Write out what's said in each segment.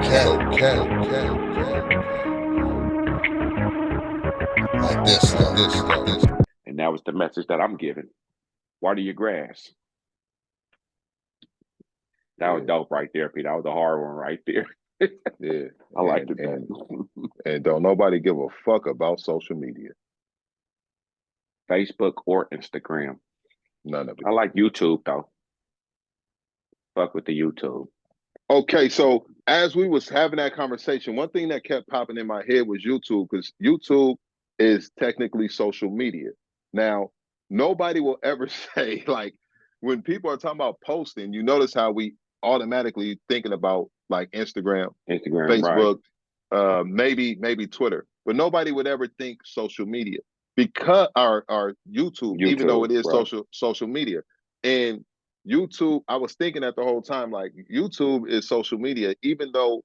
Like this. And that was the message that I'm giving. Water your grass. That was dope right there, Pete. That was a hard one right there. Yeah. I liked it. And don't nobody give a fuck about social media. Facebook or Instagram. None of it. I like YouTube though. Fuck with the YouTube. Okay, so as we was having that conversation, one thing that kept popping in my head was YouTube, because YouTube is technically social media. Now, nobody will ever say, like, when people are talking about posting, you notice how we automatically thinking about like Instagram, Facebook, right. maybe Twitter, but nobody would ever think social media, because our YouTube, even though it is right. social media. And YouTube, I was thinking that the whole time, like, YouTube is social media, even though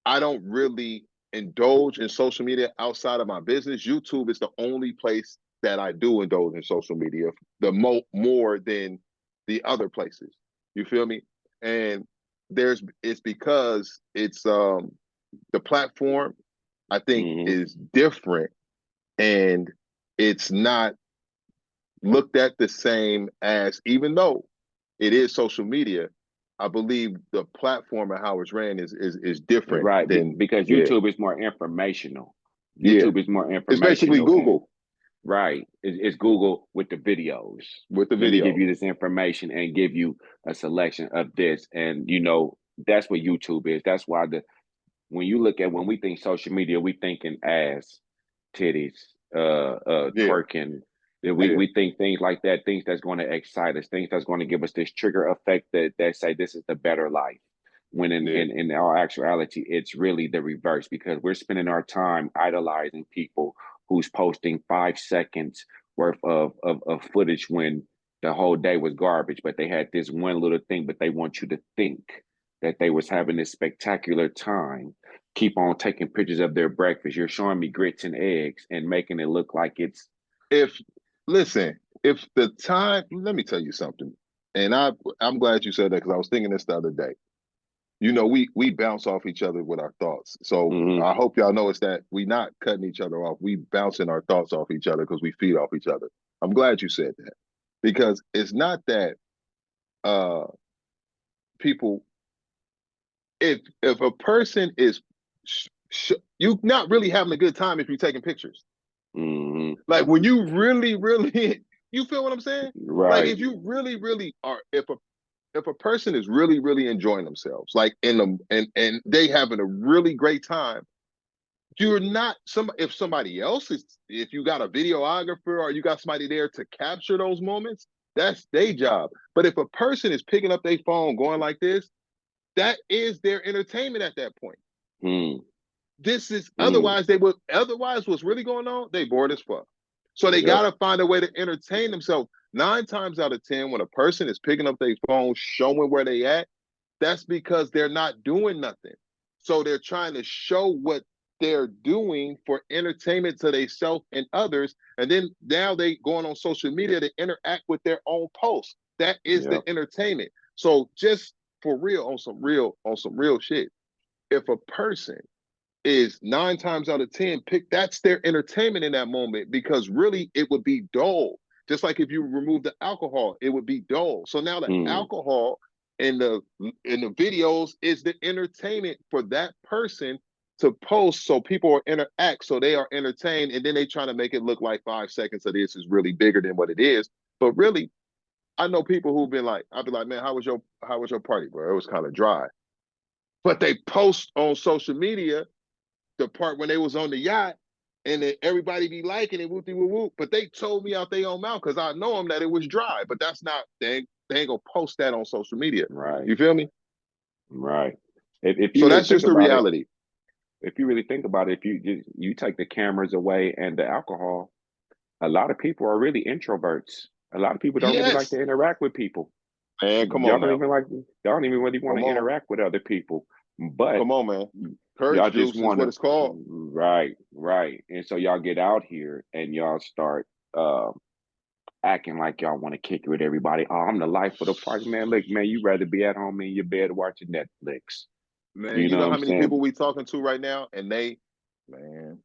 I don't really indulge in social media outside of my business. YouTube is the only place that I do indulge in social media, more than the other places. You feel me? And it's because it's the platform, I think, is different, and it's not looked at the same as, even though it is social media, I believe the platform and how it's ran is different. Right, than because YouTube is more informational. YouTube is more it's basically informational. Google. Right. It's Google with the videos. With the Let me video. give you this information and give you a selection of this. And that's what YouTube is. That's why when we think social media, we thinking ass, titties, twerking. We think things like that, things that's going to excite us, things that's going to give us this trigger effect that say this is the better life. When in our actuality, it's really the reverse, because we're spending our time idolizing people who's posting 5 seconds worth of footage when the whole day was garbage, but they had this one little thing, but they want you to think that they was having this spectacular time. Keep on taking pictures of their breakfast. You're showing me grits and eggs and making it look like it's. If the time, let me tell you something, and I'm glad you said that, because I was thinking this the other day. We bounce off each other with our thoughts. So I hope y'all notice that we not cutting each other off. We bouncing our thoughts off each other because we feed off each other. I'm glad you said that, because it's not that people, if a person is you not really having a good time if you're taking pictures. Like, when you really you feel what I'm saying? Right. Like, if you really are, if a person is really enjoying themselves, like and they having a really great time, you're not if somebody else is, if you got a videographer or you got somebody there to capture those moments, that's their job. But if a person is picking up their phone going like this, that is their entertainment at that point. This is otherwise what's really going on, they bored as fuck. So they gotta find a way to entertain themselves. 9 times out of 10, when a person is picking up their phone, showing where they at, that's because they're not doing nothing. So they're trying to show what they're doing for entertainment to themselves and others. And then now they going on social media to interact with their own posts. That is the entertainment. So just for real, on some real shit, if a person is 9 times out of 10 that's their entertainment in that moment, because really it would be dull. Just like if you remove the alcohol, it would be dull. So now the alcohol and the videos is the entertainment for that person to post, so people will interact, so they are entertained, and then they trying to make it look like 5 seconds of this is really bigger than what it is. But really, I know people who've been like, I'll be like, man, how was your party, bro? It was kind of dry. But they post on social media the part when they was on the yacht, and then everybody be liking it, whoop whoop whoop. But they told me out their own mouth, because I know them, that it was dry. But that's not, they ain't gonna post that on social media. Right. You feel me? Right. If you so really that's just the reality. If you really think about it, if you take the cameras away and the alcohol, a lot of people are really introverts. A lot of people don't really like to interact with people. Man, come Y'all on now. They don't even really want to interact with other people. But come on, man. Courage y'all juice just want is what it's called. Right. And so y'all get out here and y'all start acting like y'all want to kick it with everybody. Oh, I'm the life of the party, man. Look, man, you rather be at home in your bed watching Netflix. Man, You you know know what how I'm many saying? people we talking to right now, and man,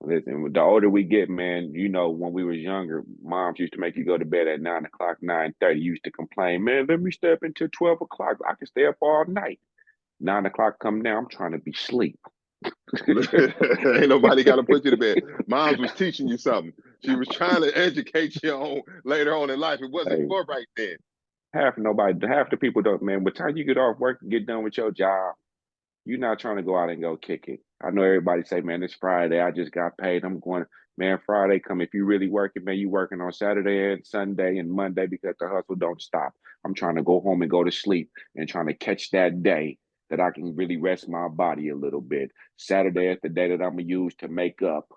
Listen, the older we get, man, you know, when we was younger, moms used to make you go to bed at 9 o'clock, 9:30. Used to complain, man, let me stay up until 12 o'clock. I can stay up all night. 9 o'clock come now, I'm trying to be asleep. ain't nobody got to put you to bed. Moms was teaching you something. She was trying to educate you on later on in life. It wasn't Hey, for right then. half the people don't, man. By the time you get off work and get done with your job, you're not trying to go out and go kick it. I know everybody say, man, it's Friday. I just got paid. I'm going, man, Friday come. If you really working, man, you working on Saturday and Sunday and Monday because the hustle don't stop. I'm trying to go home and go to sleep and trying to catch that day that I can really rest my body a little bit. Saturday is the day that I'm going to use to make up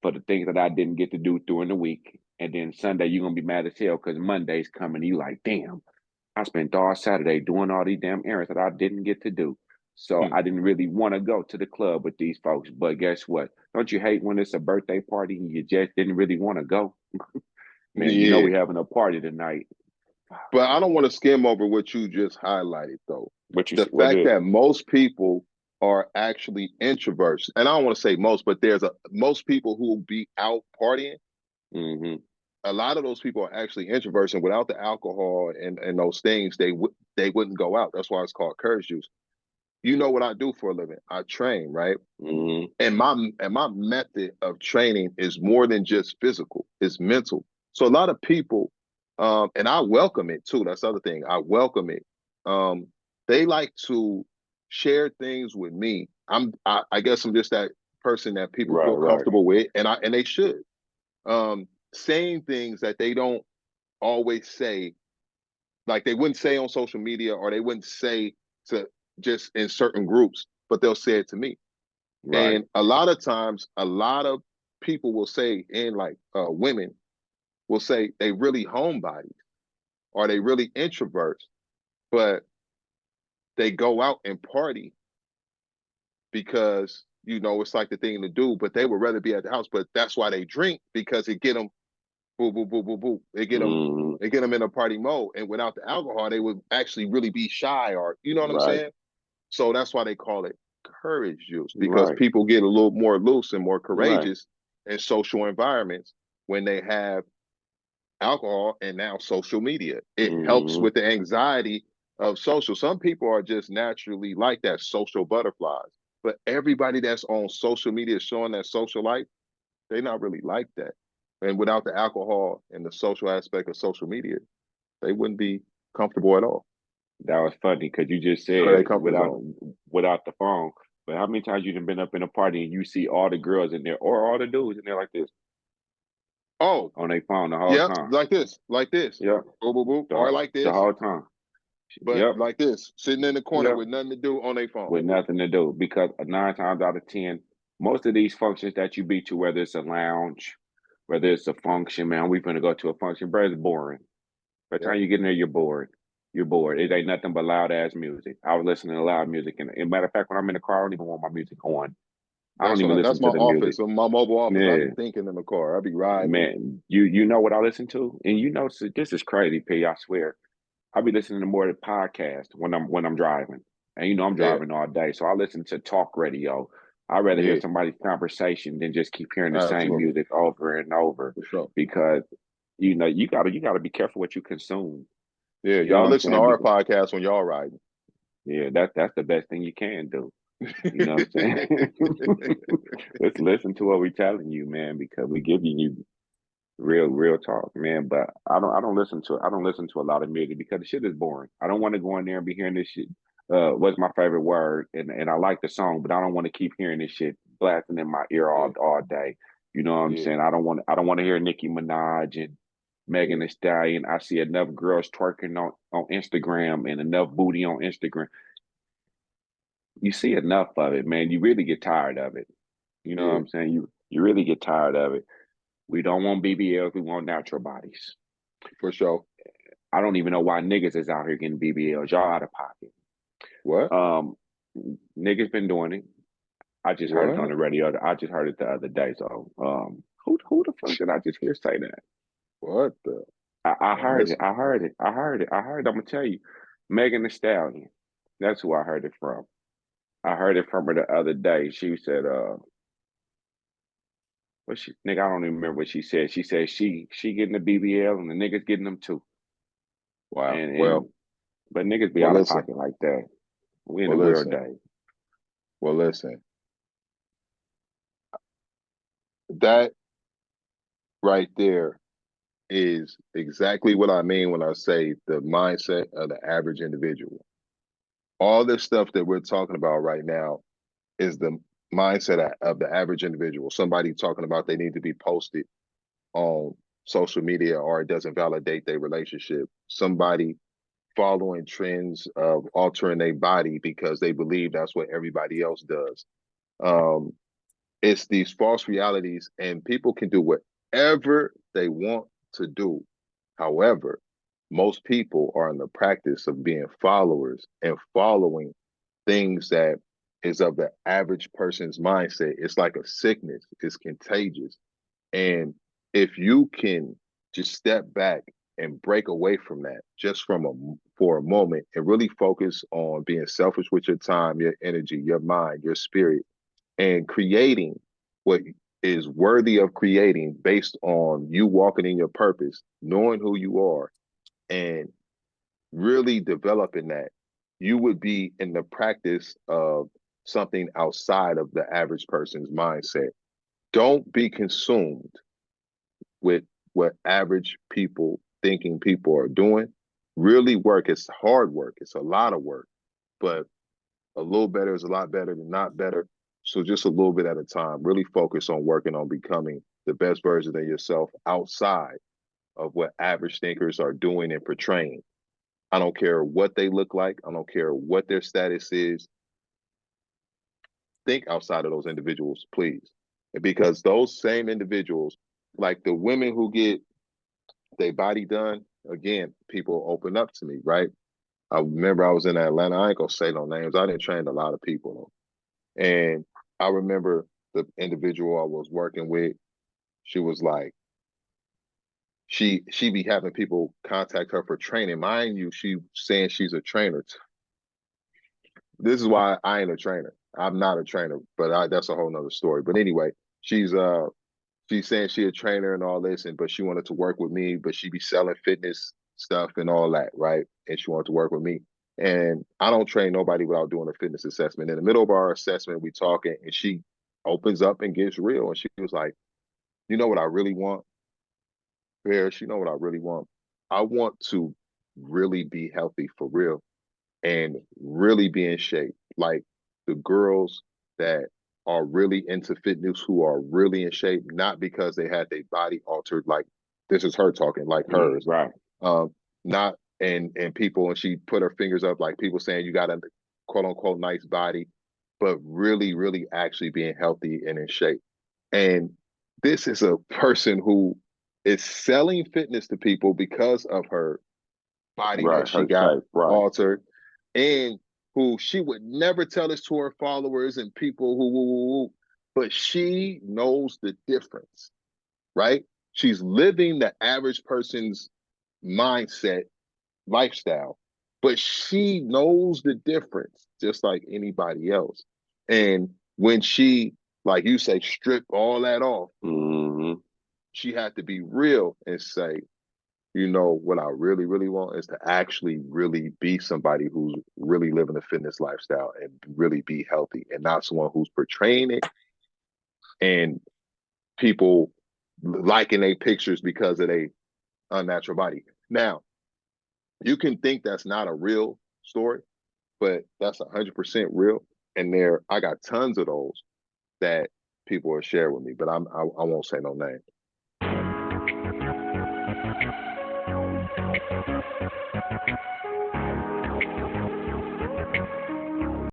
for the things that I didn't get to do during the week. And then Sunday, you're going to be mad as hell because Monday's coming. You like, damn, I spent all Saturday doing all these damn errands that I didn't get to do. So Hmm. I didn't really want to go to the club with these folks. But guess what? Don't you hate when it's a birthday party and you just didn't really want to go? Man, you know Yeah, we having a party tonight. but I don't want to skim over what you just highlighted, though. What you The what fact is that it? most people are actually introverts, and I don't want to say most, but there's most people who will be out partying. Mm-hmm. A lot of those people are actually introverts, and without the alcohol and those things, they wouldn't go out. That's why it's called courage juice. You know what I do for a living? I train, right? Mm-hmm. And my method of training is more than just physical; it's mental. So a lot of people, and I welcome it too. That's the other thing. I welcome it. Um, they like to share things with me. I guess I'm just that person that people Right, feel right. comfortable with, and they should. Saying things that they don't always say, like they wouldn't say on social media, or they wouldn't say to just in certain groups, but they'll say it to me. Right. And a lot of times, a lot of people will say, and like women will say they really homebodies or they really introverts, but they go out and party because it's like the thing to do. But they would rather be at the house. But that's why they drink, because it get them boo boo boo boo boo. Mm-hmm. They get them in a party mode. And without the alcohol, they would actually really be shy, or you know what I'm Right. saying? So that's why they call it courage juice, because Right. people get a little more loose and more Right. courageous in social environments when they have alcohol and now social media. It helps Mm-hmm. with the anxiety of social. Some people are just naturally like that, social butterflies. But everybody that's on social media showing that social life, they're not really like that. And without the alcohol and the social aspect of social media, they wouldn't be comfortable at all. That was funny because you just Out of their said comfort zone. without the phone. But how many times you done been up in a party and you see all the girls in there or all the dudes in there like this Oh, on their phone the whole yep, time? like this, Yep. boop, boop, boop, The or like the this, whole time. but Yep. like this, sitting in the corner Yep. with nothing to do on their phone. With nothing to do because 9 times out of 10, most of these functions that you be to, whether it's a lounge, whether it's a function, man, we finna go to a function, bro, it's boring. By the Yep, time you get in there, you're bored. You're bored. It ain't nothing but loud ass music. I was listening to loud music, and matter of fact, when I'm in the car, I don't even want my music on. I don't even that's listen my to the music. office, my mobile office. I Yeah, be thinking in the car. I be riding. man. You know what I listen to, and you know this is crazy, P. I swear. I be listening to more of the podcast when I'm driving, and I'm Yeah, driving all day, so I listen to talk radio. I'd rather hear yeah, somebody's conversation than just keep hearing the same absolutely, music over and over, for sure. because you gotta be careful what you consume. Yeah, You know y'all what I'm listen to saying? our podcast when y'all riding. Yeah, that's the best thing you can do. You know what I'm saying? Let's listen to what we're telling you, man, because we giving you real talk, man. But I don't listen to a lot of music because the shit is boring. I don't want to go in there and be hearing this shit. What's my favorite word? And I like the song, but I don't want to keep hearing this shit blasting in my ear Yeah, all day. You know what I'm yeah, saying? I don't want to hear Nicki Minaj and Megan yeah, Thee Stallion. I see enough girls twerking on Instagram and enough booty on Instagram. You see enough of it, man. You really get tired of it. You know what yeah, I'm saying? You really get tired of it. We don't want BBLs. We want natural bodies. for sure. I don't even know why niggas is out here getting BBLs. Y'all out of pocket. What? Um, Niggas been doing it. I just heard it on What? the radio. I just heard it the other day. So, who the fuck did I just hear say that? What the I man? heard it. Listen, I heard it. I heard it. I heard. I'm gonna tell you, Megan Thee Stallion. That's who I heard it from. I heard it from her the other day. She said, what she nigga, I don't even remember what she said. She said she getting the BBL and the niggas getting them too. Wow. And but niggas be Well, out of listen. pocket like that. We in Well, a weird listen. day. Well, listen. That right there is exactly what I mean when I say the mindset of the average individual. All this stuff that we're talking about right now is the mindset of the average individual. Somebody talking about they need to be posted on social media or it doesn't validate their relationship. Somebody following trends of altering their body because they believe that's what everybody else does. Um, it's these false realities, and people can do whatever they want to do. However, most people are in the practice of being followers and following things that is of the average person's mindset. It's like a sickness, it's contagious. And if you can just step back and break away from that just for a moment and really focus on being selfish with your time, your energy, your mind, your spirit, and creating what is worthy of creating based on you walking in your purpose, knowing who you are, and really developing that, you would be in the practice of something outside of the average person's mindset. Don't be consumed with what average people thinking people are doing. Really work. It's hard work. It's a lot of work, but a little better is a lot better than not better. So just a little bit at a time, really focus on working on becoming the best version of yourself outside of what average thinkers are doing and portraying. I don't care what they look like. I don't care what their status is. Think outside of those individuals, please. Because those same individuals, like the women who get their body done, again, people open up to me, right? I remember I was in Atlanta. I ain't gonna say no names. I didn't train a lot of people though. And I remember the individual I was working with, she was like, she be having people contact her for training. Mind you, she saying she's a trainer. This is why I ain't a trainer. I'm not a trainer, but that's a whole nother story. But anyway, she's she's saying she a trainer and all this, and but she wanted to work with me, but she be selling fitness stuff and all that, right? And she wanted to work with me. And I don't train nobody without doing a fitness assessment. In the middle of our assessment, we talking, and she opens up and gets real. And she was like, "You know what I really want, Paris? You know what I really want? I want to really be healthy for real and really be in shape. Like the girls that are really into fitness who are really in shape, not because they had their body altered, like this is her talking, like hers. Right. Not and people, and she put her fingers up like people saying you got a quote unquote nice body, but really, really actually being healthy and in shape. And this is a person who is selling fitness to people because of her body that Right. she Her got shape. Right. altered, and who she would never tell this to her followers and people who, but she knows the difference, right? She's living the average person's mindset, lifestyle, but she knows the difference just like anybody else. And when she, like you say, strip all that off, Mm-hmm. she had to be real and say, you know, what I really, really want is to actually really be somebody who's really living a fitness lifestyle and really be healthy and not someone who's portraying it and people liking their pictures because of their unnatural body. Now, you can think that's not a real story, but that's 100% real. And I got tons of those that people are sharing with me, but I won't say no name.